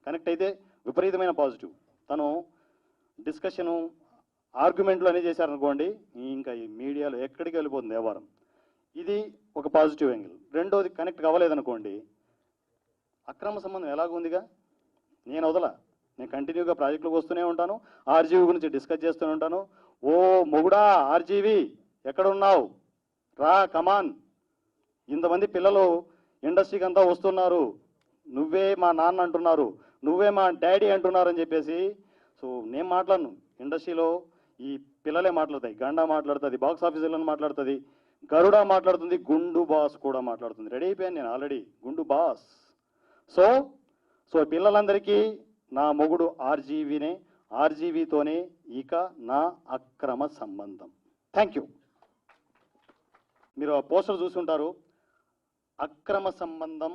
Connect అయితే విపరీతమైన positive. తను డిస్కషను ఆర్గ్యుమెంట్లు అనేది చేశారనుకోండి, ఇంకా ఈ మీడియాలో ఎక్కడికి వెళ్ళిపోతుంది వ్యవహారం. ఇది ఒక పాజిటివ్ యాంగిల్. రెండోది కనెక్ట్ కావలేదనుకోండి, అక్రమ సంబంధం ఎలాగుందిగా, నేను కంటిన్యూగా ప్రాజెక్టులకు వస్తూనే ఉంటాను, ఆర్జీవీ గురించి డిస్కస్ చేస్తూనే ఉంటాను. ఓ మొగుడా ఆర్జీవీ ఎక్కడున్నావు, రా కమాన్, ఇంతమంది పిల్లలు ఇండస్ట్రీకి అంతా వస్తున్నారు, నువ్వే మా నాన్న అంటున్నారు, నువ్వే మా డాడీ అంటున్నారు అని చెప్పేసి. సో నేను మాట్లాడను, ఇండస్ట్రీలో ఈ పిల్లలే మాట్లాడతాయి, గండా మాట్లాడుతుంది, బాక్స్ ఆఫీసులను మాట్లాడుతుంది, గరుడ మాట్లాడుతుంది, గుండు బాస్ కూడా మాట్లాడుతుంది. రెడీ అయిపోయాను నేను ఆల్రెడీ, గుండు బాస్. సో పిల్లలందరికీ నా మొగుడు ఆర్జీవీనే, ఆర్జీవీతోనే ఇక నా అక్రమ సంబంధం. Thank you. మీరు ఆ పోస్టర్ చూసుంటారు, అక్రమ సంబంధం,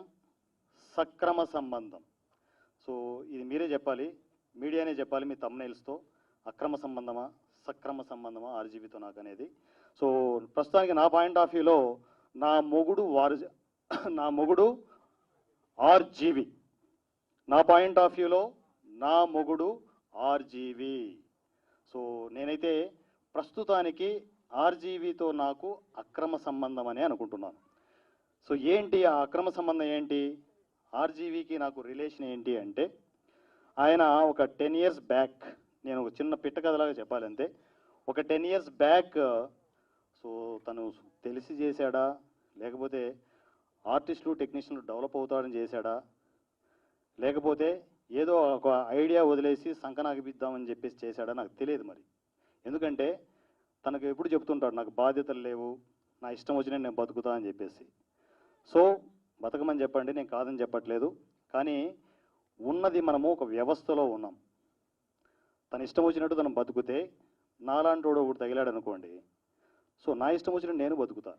సక్రమ సంబంధం. సో ఇది మీరే చెప్పాలి, మీడియానే చెప్పాలి మీ థంబ్నెయిల్స్తో, అక్రమ సంబంధమా సక్రమ సంబంధమా ఆర్జీవీతో నాకు అనేది. సో ప్రస్తుతానికి నా పాయింట్ ఆఫ్ వ్యూలో నా మొగుడు ఆర్జీవీ, నా పాయింట్ ఆఫ్ వ్యూలో నా మొగుడు ఆర్జీవీ. సో నేనైతే ప్రస్తుతానికి ఆర్జీవీతో నాకు అక్రమ సంబంధం అని అనుకుంటున్నాను. సో ఏంటి ఆ అక్రమ సంబంధం ఏంటి, ఆర్జీవీకి నాకు రిలేషన్ ఏంటి అంటే, ఆయన ఒక 10 years బ్యాక్, నేను ఒక చిన్న పిట్ట కథలాగా చెప్పాలంతే, ఒక 10 years బ్యాక్, సో తను తెలిసి చేశాడా లేకపోతే ఆర్టిస్టులు టెక్నీషియన్లు డెవలప్ అవుతాడని చేశాడా, లేకపోతే ఏదో ఒక ఐడియా వదిలేసి సంకనాగిపిద్దామని చెప్పేసి చేశాడా నాకు తెలియదు మరి. ఎందుకంటే తనకు ఎప్పుడు చెప్తుంటాడు, నాకు బాధ్యతలు లేవు, నా ఇష్టం వచ్చినా నేను బతుకుతా అని చెప్పేసి. సో బతకమని చెప్పండి, నేను కాదని చెప్పట్లేదు, కానీ ఉన్నది మనము ఒక వ్యవస్థలో ఉన్నాం. తన ఇష్టం వచ్చినట్టు తను బతుకుతే, నాలాంటోడు ఒకటి తగిలాడు అనుకోండి, సో నా ఇష్టం వచ్చినట్టు నేను బతుకుతా,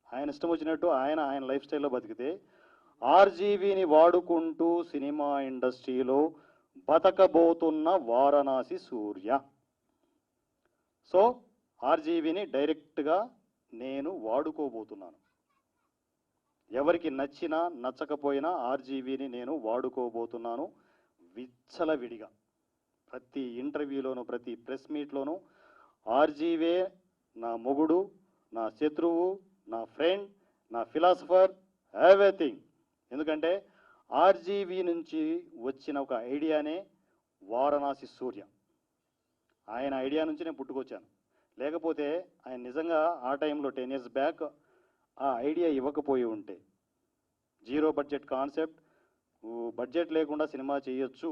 ఆయన ఇష్టం వచ్చినట్టు ఆయన లైఫ్ స్టైల్లో బతికితే, ఆర్జీవీని వాడుకుంటూ సినిమా ఇండస్ట్రీలో బతకబోతున్న వారణాసి సూర్య. సో ఆర్జీవీని డైరెక్ట్గా నేను వాడుకోబోతున్నాను. ఎవరికి నచ్చినా నచ్చకపోయినా ఆర్జీవీని నేను వాడుకోబోతున్నాను విచ్చలవిడిగా. ప్రతి ఇంటర్వ్యూలోనూ ప్రతి ప్రెస్ మీట్లోనూ ఆర్జీవే నా మొగుడు, నా శత్రువు, నా ఫ్రెండ్, నా ఫిలాసఫర్, ఎవ్రీథింగ్. ఎందుకంటే ఆర్జీవీ నుంచి వచ్చిన ఒక ఐడియానే వారణాసి సూర్య. ఆయన ఐడియా నుంచి నేను పుట్టుకొచ్చాను. లేకపోతే ఆయన నిజంగా ఆ టైంలో 10 years బ్యాక్ ఆ ఐడియా ఇవ్వకపోయి ఉంటే, జీరో బడ్జెట్ కాన్సెప్ట్, బడ్జెట్ లేకుండా సినిమా చేయొచ్చు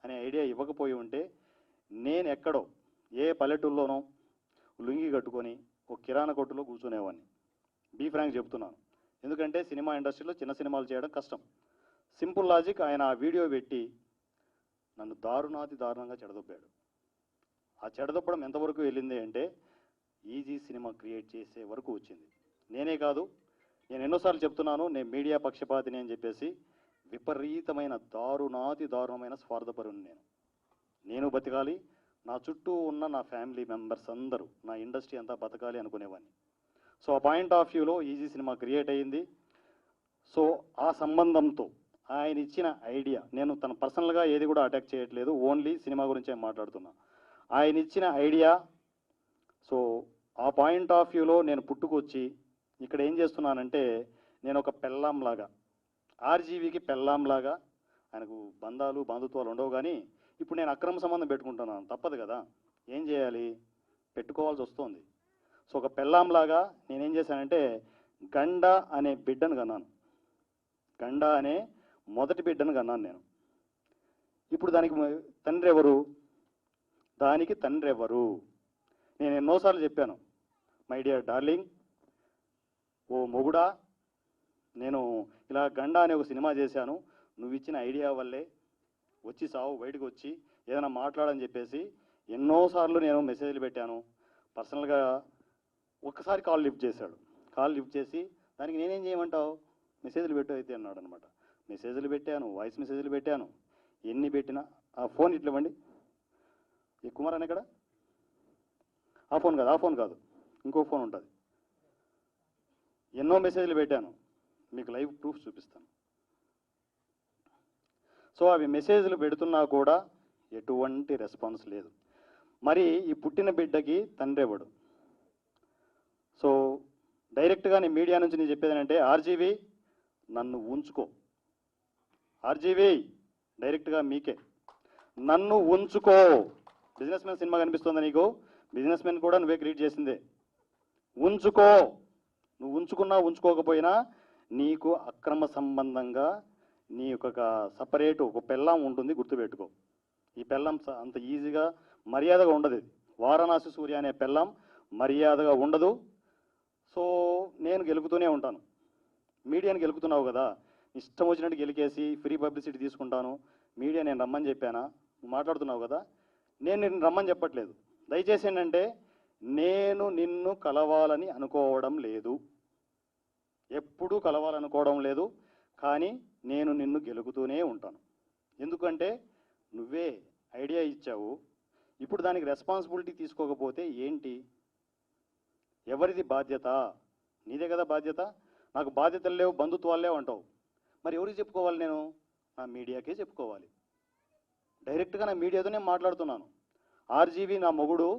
అనే ఐడియా ఇవ్వకపోయి ఉంటే, నేను ఎక్కడో ఏ పల్లెటూరులోనో లుంగి కట్టుకొని ఒక కిరాణా కొట్టులో కూర్చునేవాడిని. బీ ఫ్రాంక్ చెప్తున్నాను. ఎందుకంటే సినిమా ఇండస్ట్రీలో చిన్న సినిమాలు చేయడం కష్టం. సింపుల్ లాజిక్, ఆయన ఆ వీడియో పెట్టి నన్ను దారుణంగా చెడదొబ్బాడు. ఆ చెడదొబ్బడం ఎంతవరకు వెళ్ళింది అంటే, ఈజీ సినిమా క్రియేట్ చేసే వరకు వచ్చింది. నేనే కాదు, నేను ఎన్నోసార్లు చెప్తున్నాను, నేను మీడియా పక్షపాతిని అని చెప్పేసి. విపరీతమైన దారుణమైన స్వార్థపరుని నేను బతకాలి, నా చుట్టూ ఉన్న నా ఫ్యామిలీ మెంబర్స్ అందరూ, నా ఇండస్ట్రీ అంతా బతకాలి అనుకునేవాడిని. సో ఆ పాయింట్ ఆఫ్ వ్యూలో ఈజీ సినిమా క్రియేట్ అయ్యింది. సో ఆ సంబంధంతో ఆయన ఇచ్చిన ఐడియా, నేను తన పర్సనల్గా ఏది కూడా అటాక్ చేయట్లేదు, ఓన్లీ సినిమా గురించే మాట్లాడుతున్నా. ఆయన ఇచ్చిన ఐడియా, సో ఆ పాయింట్ ఆఫ్ వ్యూలో నేను పుట్టుకొచ్చి ఇక్కడ ఏం చేస్తున్నానంటే, నేను ఒక పెళ్ళాంలాగా, ఆర్జీవీకి పెళ్ళాంలాగా, ఆయనకు బంధుత్వాలు ఉండవు, కానీ ఇప్పుడు నేను అక్రమ సంబంధం పెట్టుకుంటున్నాను, తప్పదు కదా, ఏం చేయాలి, పెట్టుకోవాల్సి వస్తుంది. సో ఒక పెళ్ళాంలాగా నేనేం చేశానంటే, గండ అనే బిడ్డను కన్నాను, గండ అనే మొదటి బిడ్డను కన్నాను నేను. ఇప్పుడు దానికి తండ్రి ఎవరు? నేను ఎన్నోసార్లు చెప్పాను, మై డియర్ డార్లింగ్, ఓ మొగుడా, నేను ఇలా గండ అనే ఒక సినిమా చేశాను, నువ్వు ఇచ్చిన ఐడియా వల్లే వచ్చి సావు, బయటకు వచ్చి ఏదైనా మాట్లాడని చెప్పేసి ఎన్నోసార్లు నేను మెసేజ్లు పెట్టాను. పర్సనల్గా ఒక్కసారి కాల్ లిఫ్ట్ చేశాడు. కాల్ లిఫ్ట్ చేసి, దానికి నేనేం చేయమంటావు, మెసేజ్లు పెట్టు అయితే అన్నాడు అనమాట. మెసేజ్లు పెట్టాను, వాయిస్ మెసేజ్లు పెట్టాను, ఎన్ని పెట్టినా. ఆ ఫోన్ ఇట్లా ఇవ్వండి, ఈ కుమార్ అని ఇక్కడ, ఆ ఫోన్ కాదు ఇంకో ఫోన్ ఉంటుంది. ఎన్నో మెసేజ్లు పెట్టాను, మీకు లైవ్ ప్రూఫ్ చూపిస్తాను. సో సో అవి మెసేజ్లు పెడుతున్నా కూడా ఎటువంటి రెస్పాన్స్ లేదు. మరి ఈ పుట్టిన బిడ్డకి తండ్రి ఎవడు? సో డైరెక్ట్గా నేను మీడియా నుంచి నేను చెప్పేది ఏంటంటే, ఆర్జీవి నన్ను ఉంచుకో. ఆర్జీవి డైరెక్ట్గా మీకే, నన్ను ఉంచుకో. బిజినెస్ మ్యాన్ సినిమా కనిపిస్తుందా నీకు? బిజినెస్ మ్యాన్ కూడా నువ్వే క్రియేట్ చేసిందే. ఉంచుకో. నువ్వు ఉంచుకున్నా ఉంచుకోకపోయినా నీకు అక్రమ సంబంధంగా నీ ఒక సపరేట్ ఒక పెళ్ళాం ఉంటుంది, గుర్తుపెట్టుకో. ఈ పెళ్ళాం అంత ఈజీగా మర్యాదగా ఉండదు. ఇది వారణాసి సూర్య అనే పెళ్ళాం మర్యాదగా ఉండదు. సో నేను గెలుపుతూనే ఉంటాను. మీడియాని గెలుపుతున్నావు కదా, ఇష్టం వచ్చినట్టు గెలికేసి ఫ్రీ పబ్లిసిటీ తీసుకుంటాను. మీడియా నేను రమ్మని చెప్పానా? నువ్వు మాట్లాడుతున్నావు కదా, నేను నిన్ను రమ్మని చెప్పట్లేదు. దయచేసి ఏంటంటే, నేను నిన్ను కలవాలని అనుకోవడం లేదు, ఎప్పుడూ కలవాలనుకోవడం లేదు. కానీ నేను నిన్ను గెలుపుతూనే ఉంటాను. ఎందుకంటే నువ్వే ఐడియా ఇచ్చావు. ఇప్పుడు దానికి రెస్పాన్సిబిలిటీ తీసుకోకపోతే ఏంటి? ఎవరిది బాధ్యత? నీదే కదా బాధ్యత. నాకు బాధ్యతలు లేవు, బంధుత్వాలు లేవు అంటావు. మరి ఎవరికి చెప్పుకోవాలి నేను? నా మీడియాకే చెప్పుకోవాలి. డైరెక్ట్గా నా మీడియాతోనే మాట్లాడుతున్నాను. ఆర్జీవి నా మొగుడు,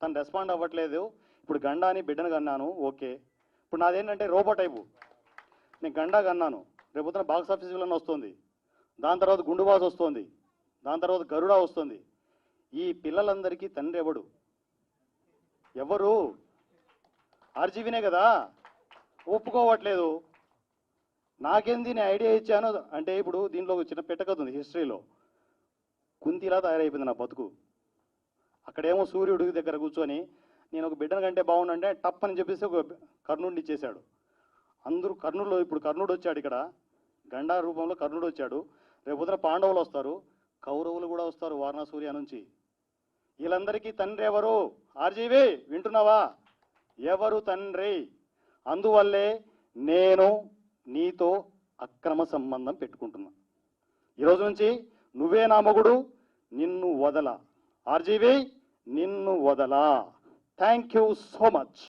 తను రెస్పాండ్ అవ్వట్లేదు. ఇప్పుడు గండా అని బిడ్డను కన్నాను, ఓకే. ఇప్పుడు నాదేంటంటే రోబో టైపు. నేను గండా కన్నాను, రేపొద్దున బాక్స్ ఆఫీస్ విలన్ వస్తుంది, దాని తర్వాత గుండుబాస్ వస్తుంది, దాని తర్వాత గరుడా వస్తుంది. ఈ పిల్లలందరికీ తండ్రి ఎవడు? ఎవరు? ఆర్జీవీనే కదా. ఒప్పుకోవట్లేదు. నాకేంది, నేను ఐడియా ఇచ్చాను అంటే, ఇప్పుడు దీంట్లో ఒక చిన్న పెట్టకథ ఉంది హిస్టరీలో. కుంతిలా తయారైపోయింది నా బతుకు. అక్కడేమో సూర్యుడి దగ్గర కూర్చొని నేను ఒక బిడ్డను కంటే బాగుండంటే టప్ అని చెప్పేసి ఒక కర్ణుడిని ఇచ్చేశాడు. అందరూ కర్ణుడు, ఇప్పుడు కర్ణుడు వచ్చాడు ఇక్కడ, గండా రూపంలో కర్ణుడు వచ్చాడు. రేపొద్దున పాండవులు వస్తారు, కౌరవులు కూడా వస్తారు వారణాసూర్య నుంచి. వీళ్ళందరికీ తండ్రి ఎవరు? ఆర్జీవి వింటున్నావా? ఎవరు తండ్రి? అందువల్లే నేను నీతో అక్రమ సంబంధం పెట్టుకుంటున్నా. ఈరోజు నుంచి నువ్వే నా మొగుడు, నిన్ను వదల. ఆర్జీవి నిన్ను వదలా. Thank you so much.